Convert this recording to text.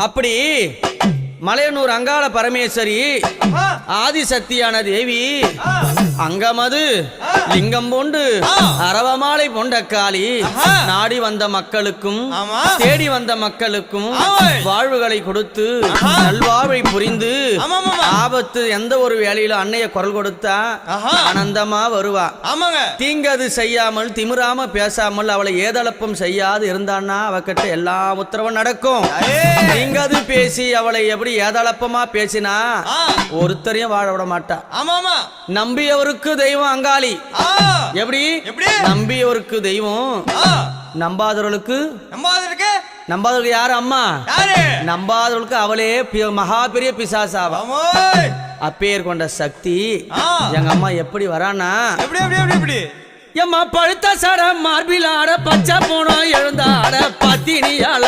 அப்படி மலையனூர் அங்காள பரமேஸ்வரி ஆதிசக்தியான தேவி அங்கமது லிங்கம் போண்டு அரவமாலை பொண்டக்காளி நாடி வந்த மக்களுக்கும் தேடி வந்த மக்களுக்கும் வாழ்வுகளை கொடுத்து நல்வாழ்வை புரிந்து ஆபத்து எந்த ஒரு வேலையில அன்னைய குரல் கொடுத்தா ஆனந்தமா வருவா. தீங்கது செய்யாமல் திமிராம பேசாமல் அவளை ஏதளப்பம் செய்யாது இருந்தான்னா அவகிட்ட எல்லா உத்தரவும் நடக்கும். தீங்கது பேசி அவளை எப்படி ஏதளப்பமா பேசினா ஒருத்தரையும் வாழ விட மாட்டா. நம்பியவருக்கு தெய்வம் அங்காளி. எப்படி நம்பியவருக்கு தெய்வம், நம்பாதவர்களுக்கு யாரு அம்மா? நம்பாதவர்களுக்கு அவளே மகா பெரிய பிசாசாவா. அப்பேர் கொண்ட சக்தி எங்க அம்மா எப்படி வரானா, எம்மா பழுத்த சட மார்பிலாட பச்சை போனோம் எழுந்தாட பத்தினியால